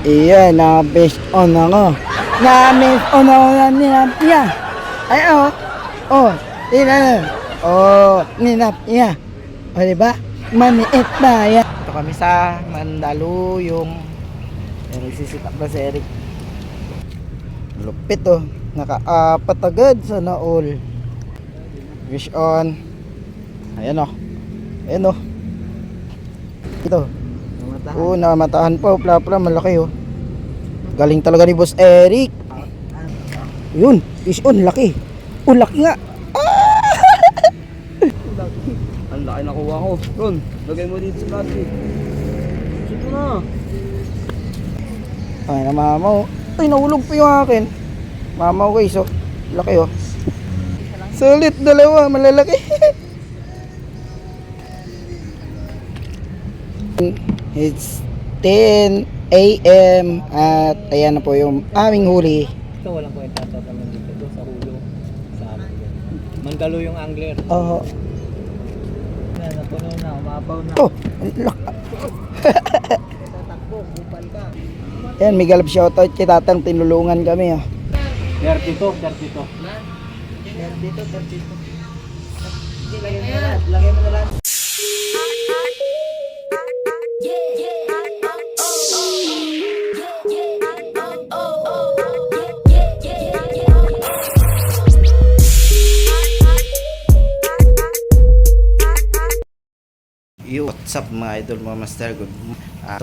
Iya, na-best on ako. Na-best on ako na ninapya. Ay, oh. Oh, tingnan. Oh, ninapya. O, diba? Maniit ba yan? Ito kami sa Mandaluyong. Yan, nagsisitak na si Eric. Lupit oh. Naka-apat agad sa naol. Wish on. Ayan oh. Ayan oh. Ito. Oo, namatahan pa. Pla-pla, malaki oh. Galing talaga ni Boss Eric. Yun, fish on, laki. Oh, laki nga. Ang laki nakuha ko. Ron, lagay mo dito sa plastic. Ito na. Ay, namamaw. Ay, nahulog pa yung akin. Mamaw guys oh. Laki oh. Sulit, dalawa, malalaki. It's 10 AM at ayan na po yung aming huli. Ito walang kwenta tatanong dito. Doon sa hulo. Sa amin. Mandalo yung angler. Oo. Yan, napuno na. Umapaw na. Oh, lak. Tatakbo, kupal ka. Yan, may galap shoutout kay Tatang, tinulungan kami oh. 32. Lagay mo na lahat. Lagay mo na lahat. Yo, what's up mga idol, mga master? Good.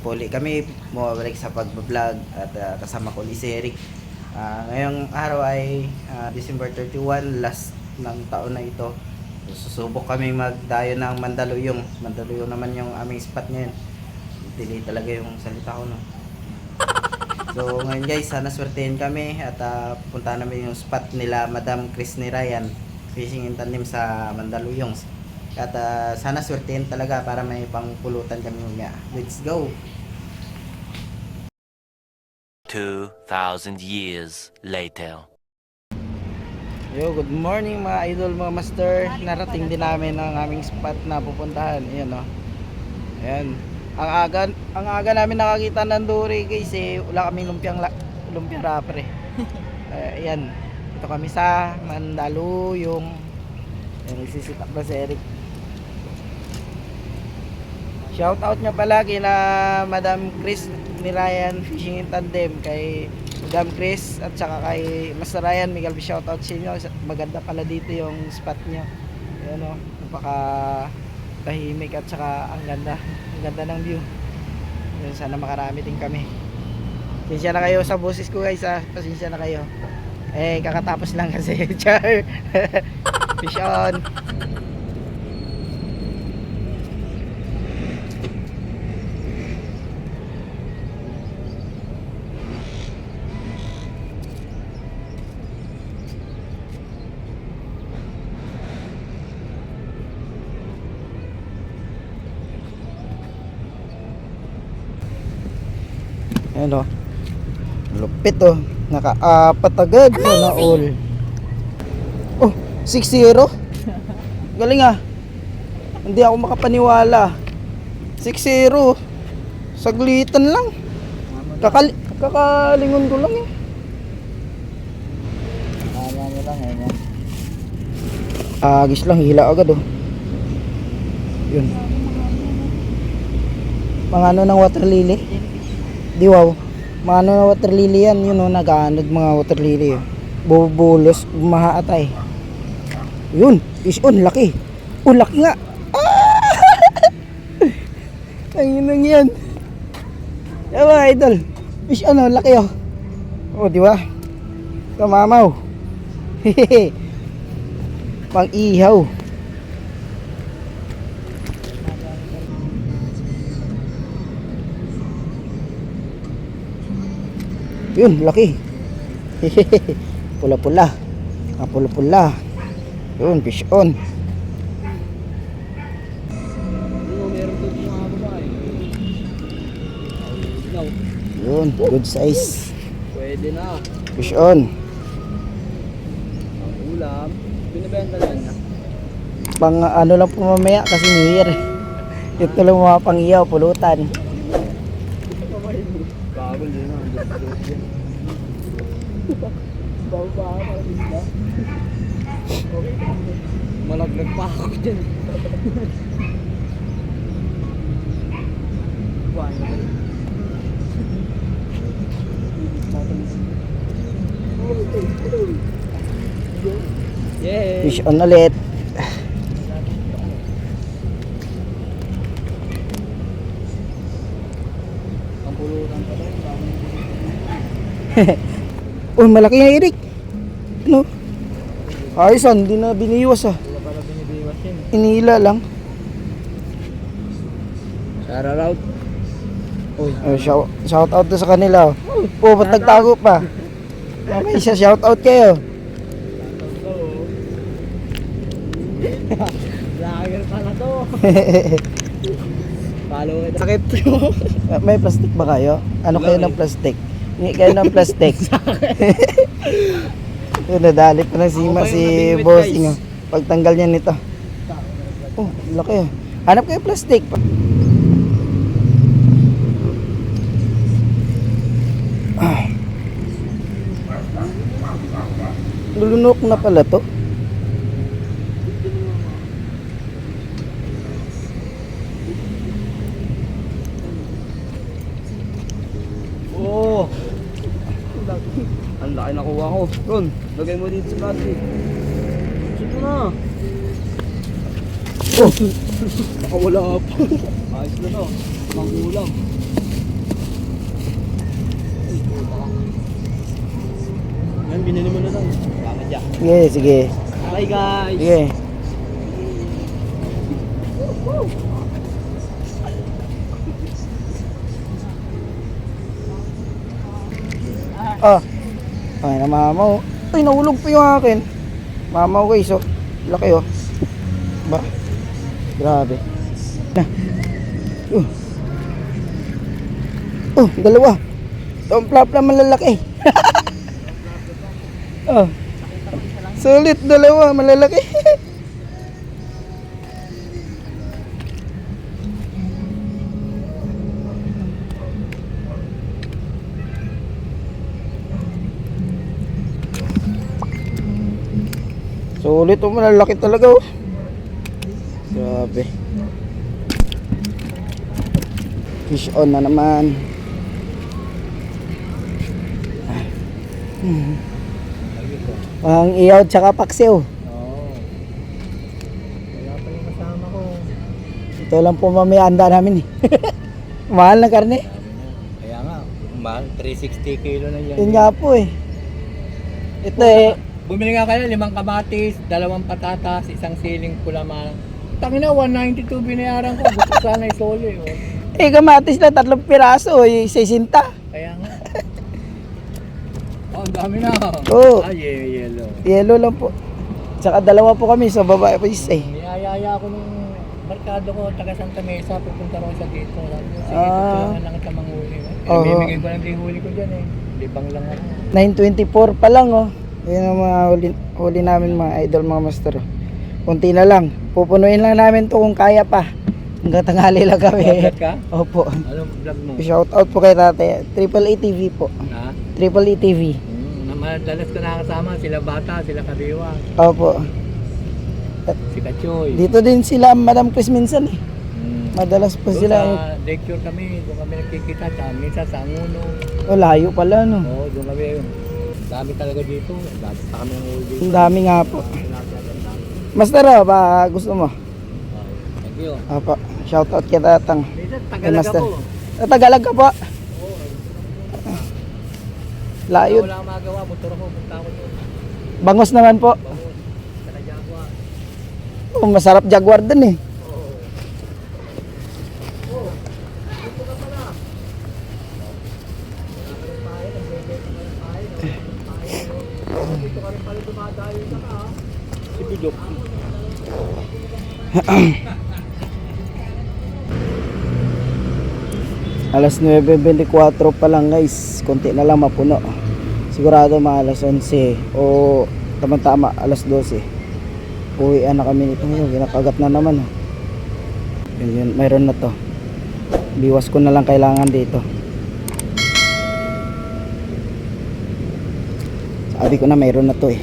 Puli kami bumabalik sa pag-vlog at kasama ko si Eric. Ngayong araw ay December 31, last ng taon na ito. Susubok kami magdayo ng Mandaluyong. Mandaluyong naman yung aming spot ngayon. Delay talaga yung salita ko no. So ngayon guys, sana swertein kami at punta namin yung spot nila Madam Chris ni Ryan, fishing in tandem sa Mandaluyong. At sana swertein talaga para may pangpulutan kami nga. Let's go! 2,000 years later. Yo, good morning mga idol, mga master. Narating din namin ang aming spot na pupuntahan. Ayan oh. Ayan. Ang aga namin nakakita ng duri guys eh. Wala kaming lumpia wrapper eh. Ayan. Ito kami sa Mandaluyong. Ayan, nagsisitak na si Eric. Shout out nyo pala kina Madam Chris ni Ryan Fishing in Tandem, kay Madam Chris at saka kay Master Ryan. Miguel, shout out sa inyo. Maganda pala dito yung spot nyo. Ayan o, napaka tahimik at saka ang ganda ng view. Ayan, sana makarami din kami. Pasensya na kayo sa boses ko guys ha. Pasensya na kayo. Eh kakatapos lang kasi. Char. Fish on. Ayan o, lupit o, naka-apat agad sa naol. Oh, 6-0. Galing ah. Hindi ako makapaniwala. 6-0. Saglitan lang. Kakalingon ko lang eh. Tama mo lang eh. Agis lang, hila agad oh. Yun. Mga ano ng water lily? Di wow. Mga ano na water lily yan. Yun o, nag-aanod mga water lily. Bubulos, mahaatay. Yun, fish on, laki. Oh, laki nga. Ayun lang yan. Yan mga idol. Fish on, laki oh. Oh, di ba? Kamamaw. Hehehe. Pang ihaw. Yun, laki. Pula-pula. Pula-pula. Yun, fish on. Meron doon mga babae. Yun, good size. Pwede na. Fish on. Ang ulam. Binibenta na niya. Pang ano lang po mamaya kasi New Year. Ito lang mga pang iyaw, pulutan. Bago din na. Bago pa ako para isda. Malaglag pa ako dyan. Buhay na kayo. Yay! Fish on ulit. Ang pulutan pa rin. Oh, malaki na Eric. Ano? Ayos ah, hindi na biniwas ah. Wala pala binibiwas yun. Inila lang. Shout out. Uy. Oh, shout out to sa kanila. Oh, ba't nagtago pa? May isa shout out kayo. Vlogger pala to. Follow kita. Sakit. May plastic ba kayo? Ano kayo ng plastic? Hindi kayo ng plastic. Yun, nadali pa ng sima Ako si kayo nabingwit, Bossing. guys. Oh. Pagtanggal niya nito. Oh, laki ah. Hanap kayo plastic. Ah. Lulunok na pala to. Oo. Ang laki nakuha ko. Ron, lagay mo dito sa plastic. Shoot mo na. Oh, Nakawala pa. Ayos na to. Manggulang. Yan, binili mo na lang. Bakit ya? sige, sige. Hi guys. Sige. Ah. Ay, na mamaw. Ay, nahulog pa yung akin. Mamaw guys, oh. Laki, oh. Ba? Grabe. Na. Dalawa. Itong flap na malalaki. Oh. Sulit, dalawa, malalaki. Sulit, oh, malalaki talaga, oh. Grabe. Fish on na naman. Ang iyaw tsaka paksiw. Oo. Wala pa yung kasama ko. Ito lang po mamayanda namin eh. Mahal na karne. Kaya nga, mahal. 360 kilo na yan. Yun nga po eh. Ito eh. Bumili nga kayo, 5 kamatis, 2 patatas, 1 siling pula man. Tangina, 192 binayaran ko. Gusto sana isoli. Oh. Eh kamatis lang 3 piraso eh. 60. Kaya nga. Oh, ang dami na. Oo. Ah, yellow. Yellow lang po. Tsaka 2 po kami sa babae po isa eh. Niyayaya ko nung barkado ko, taga Santa Mesa, pupunta ko sa dito. Sabi ko, sige, Ah. tutulungan lang kita manghuli. Oo. Bibigay ko lang din huli ko dyan eh. Libang lang ako. 924 pa lang oh. Yan ang mga huli namin mga idol, mga master. Kunti na lang. Pupunuin lang namin to kung kaya pa. Hanggang tanghali lang kami. Vlog ka? Opo. Anong vlog mo? Shout out po kay tate. Triple E TV po. Ha? Triple E TV. Madalas ko nakakasama, sila bata, sila kabiwa, Opo. si Kachoy. Dito din sila Madam Chris minsan eh. Madalas po Doon sila. sa lecture kami, doon kami nagkikita, minsan sa Anguno. Oh, layo pala no. Oo, doon kami. Dami talaga dito. Dati pa kami ng old Ang dami nga po. Master, ba gusto mo? Thank you. Opo. Shout out kay Tatang. Minsan, Kay Tagalaga Master. po. Tagalag ka po. Layo. Wala akong magawa, motor ako, punta ako doon. Bangos naman po. Bangon, sa Jaguar. Oh, masarap Jaguar dun eh. Dito ka rin pala dumadayo sa ka. Si Bidok. Alas 9:24 pa lang guys. Konti na lang mapuno. Sigurado mga alas 11 o tama-tama alas 12. Uwian na kami nito ngayon. Ginakagat na naman. Oh. Yun, mayroon na to. Biwas ko na lang kailangan dito. Sabi ko na mayroon na to eh.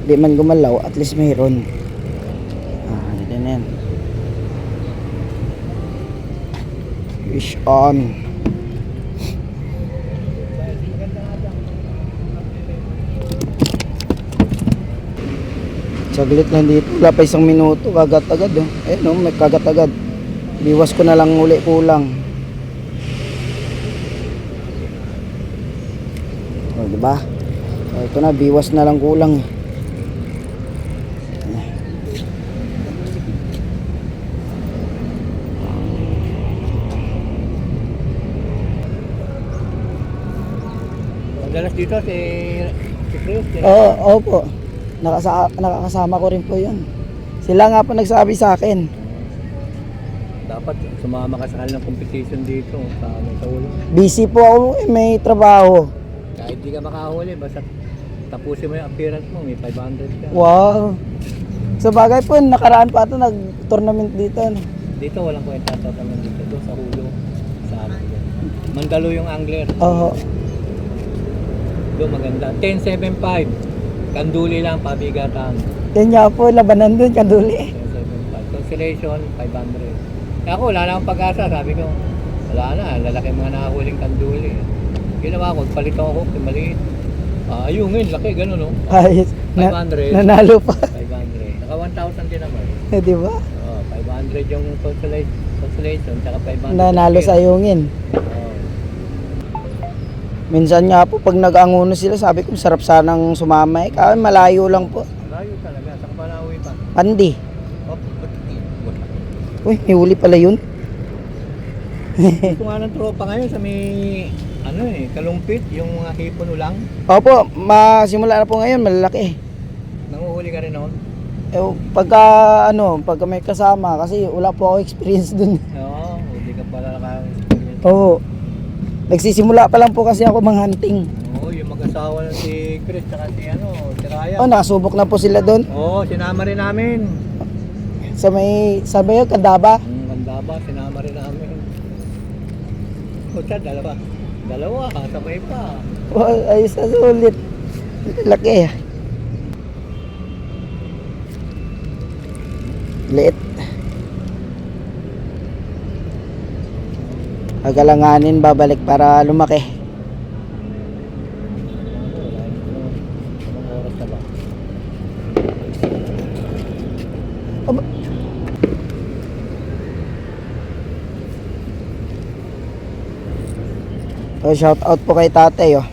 Di man gumalaw, at least mayroon. Dito na yan. Fish on. Saglit lang dito. Wala pa 1 minuto. Kagat agad oh. Ayun oh, may kagat agad. Biwas ko na lang uli kulang. Oh, diba? Oh, ito na, biwas na lang kulang. Madalas dito si Chris. Oo, opo. Nakakasama ko rin po yun. Sila nga po nagsabi sa akin. Dapat sumama ka sa kanilang competition dito sa ulo. Busy po ako, may trabaho. Kahit di ka makahuli, basta tapusin mo yung appearance mo, may 500 ka. Wow. Sa bagay po, nakaraan pa ito, nag-tournament dito. Ano? Dito walang kwenta naman dito. Doon sa ulo. Sa ano dyan. Mandalo yung angler. Oo. Doon maganda. 10.75. Kanduli lang, pabigatan. Yan nga po, labanan dun, Kanduli. 10.75. Constellation, 500. Kaya ako, wala na akong pag-asa. Sabi ko, wala na. Lalaki mga nakahuling kanduli. Ginawa ko, palit ako, maliit. Ayungin, laki, gano'n, no? Ayos. 500. Nanalo pa. 500. Naka 1,000 din naman. Di ba? 500 yung constellation, tsaka 500. Nanalo sa ayungin. Oo. Minsan nga po, pag nag-anguno sila, sabi ko, sarap sanang sumama eh. Kaya malayo lang po. Layo talaga, saka Malawi pa. Pandi. Oh, Uy, may huli pala yun. Gusto nga ng tropa ngayon sa may, kalumpit, yung mga hipon ulang. Opo, masimula na po ngayon, malalaki. Nanguhuli ka rin noon? Pagka may kasama, kasi wala po ako experience dun. Oo, hindi ka pala naka-experience. Oo. Nagsisimula pa lang po kasi ako hunting. Oo, yung mag-asawa na si Chris, tsaka si si Ryan. Oh, nakasubok na po sila doon. Oo, sinama rin namin. Sabi yun, Kandaba. Ganda ba, sinama rin namin. O siya, dalawa, sabay pa. Wow, ayos na sulit. Laki. Liit. Agalanganin, babalik para lumaki. Anong oras na ba? Aba. So, shout out po kay tatay oh.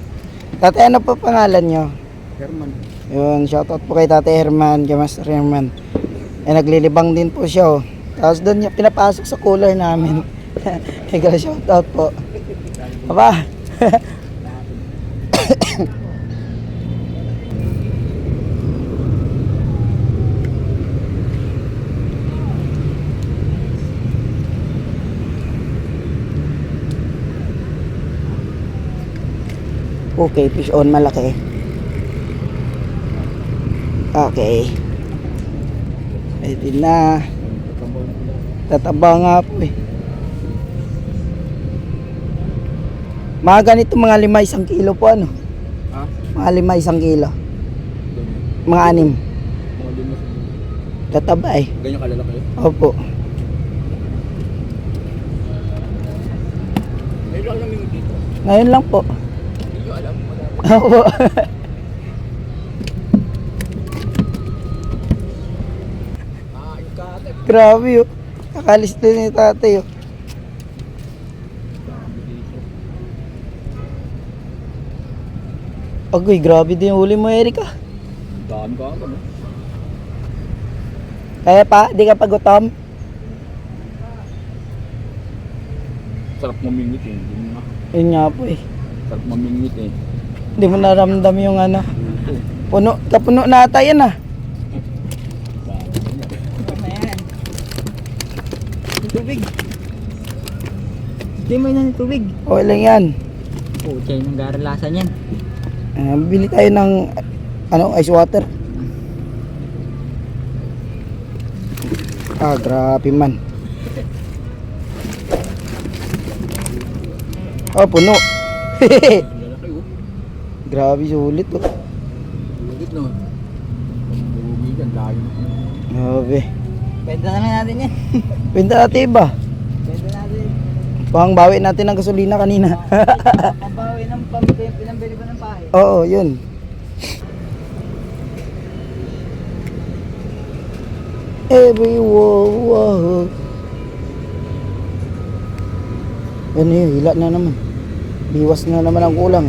Tatay, ano po pangalan nyo? Herman. Yun, shout out po kay tatay Herman, kay Master Herman. Naglilibang din po siya oh. Tapos doon niya pinapasok sa cooler namin. Kaya shout out po. Aba. Okay, fish on malaki. Okay. Pwede na. Tataba nga po eh. Mga ganito, mga 5 1 kilo po ano? Ha? Mga 5 1 kilo. Mga 6. Mga lima. Tataba eh. Ganyan kalalaki? Opo. May lang namin dito. Ngayon lang po. Hindi ko alam. Opo. Yung kagat. Grabe oh. Nakalis din ni tatay oh. Agoy, grabe din yung huli mo, Erika. Daan ka ako, no? Kaya pa, di ka pagutom? Sarap mamingit eh. Hindi mo na. Yun nga po eh. Sarap mamingit eh. Hindi mo naramdam yung ano. Kapuno na ata yan ah. Tubig. Hindi mo yan yung tubig. Okay lang yan. Oo, siya yung garalasan yan. Bili tayo ng ice water. Grabe man. Oh, puno. Lalaki oh. Grabe, sulit oh. no. Bugi dyan, layo. Grabe. Benta na lang natin yan. Pinta natin iba. Benta natin. Pang bawi natin ng gasolina kanina. Pabawi ng pinambili ba ng pahe? Oo, yun. Every wow. Ano yun, hila na naman. Biwas na naman ang kulang.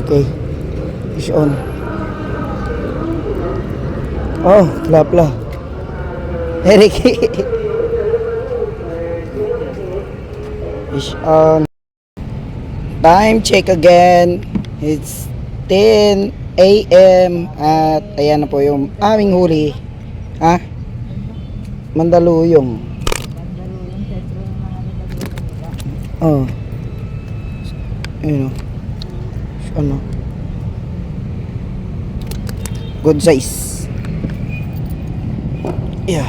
Okay. Fish on. Oh, pla. Eric. Fish on. Time check again. It's 10 a.m. At ayan na po yung aming huli. Ha? Mandaluyong. Oh. Ayun o. Ano? Good size. Yeah.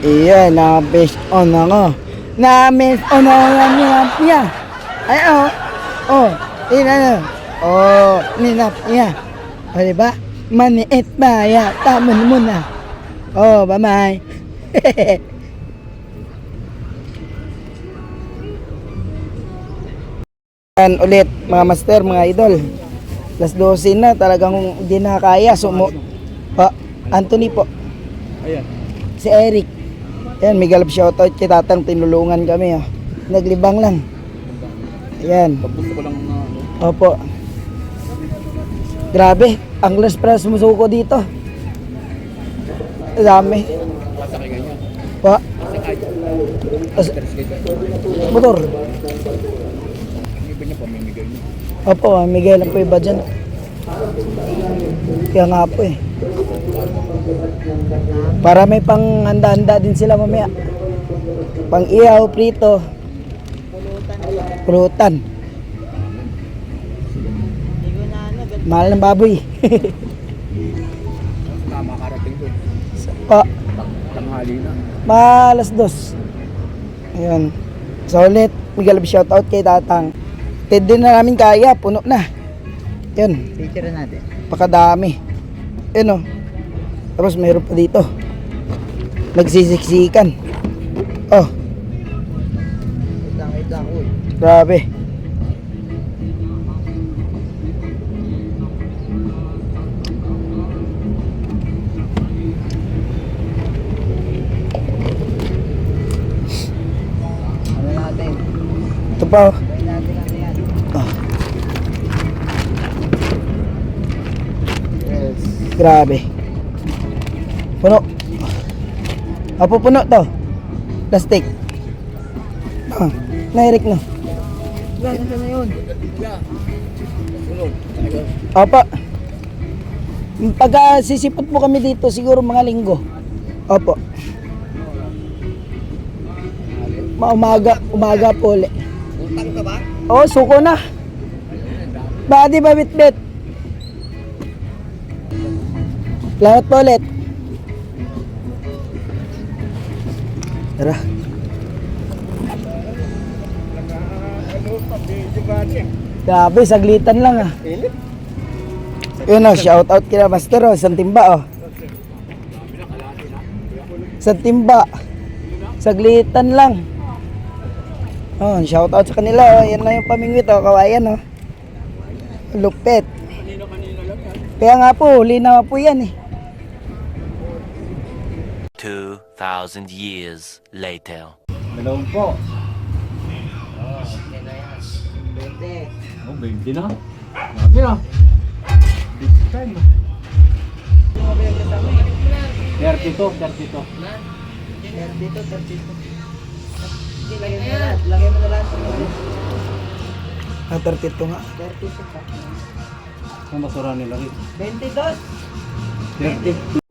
Iya, na-base on ako. Na-miss on ako niya. Ay, oh. Oh, ina. Oh, ninap niya. O, diba? Maniit ba? Ya, tamon mo na. Oh, bye-bye. Yan ulit, mga master, mga idol. Las 12 na, talagang hindi na kaya. Pa, Anthony po. Ayan. Si Eric. Yan, may galap shoutout kay tatang, tinulungan kami. Oh. Naglibang lang. Ayan. Tapos ko lang na ano. Opo. Grabe, ang last para sumusuko dito. Dami. Masakay ganyan. Pa, Masakay. as, Tres kita. motor. Ang iba niya pamimigay niya. Opo, Miguel lang po iba dyan. Kaya nga po eh. Para may pang handa-handa din sila mamaya. Pang ihaw, prito. Pulutan. Mahal ng baboy. Tama karating ko. Pa, Tanghali na. malas 2. Ayun. So ulit, Miguel shoutout kay tatang. TED din na namin kaya, puno na. Yun, Picture natin. pakadami. Yun o. Tapos meron pa dito. Nagsisiksikan. Oh, Wait lang, uy. grabe. Ano natin? Ito pa oh. Gawin natin ano yan. Ah, Yes. grabe. Puno. Apo puno to. Plastic. Ah, nairik na. Wala, nasaan na yun? Sunod. Apa. Pagka sisipot po kami dito, siguro mga linggo. Opo. Umaga po ulit. Utang ka ba? Oh, suko na. Baka di ba bitbit? Lahat po ulit. Tara. Grabe, saglitan lang ah. Yun o, shout out kina Master o, isang timba o. Isang timba. Saglitan lang. Oh, shout out sa kanila o, yan lang yung pamingwit o, kawayan o. Lupit. Kaya nga po, linaw po yan eh. 2,000 years later. Dalawang po. Bente. Oh, 20 na. Grabe na. Big time na. 32. Dito. Lagay mo na lahat. Ah, 32 nga. 32 pa. Ang basura nila rin. 22. 30.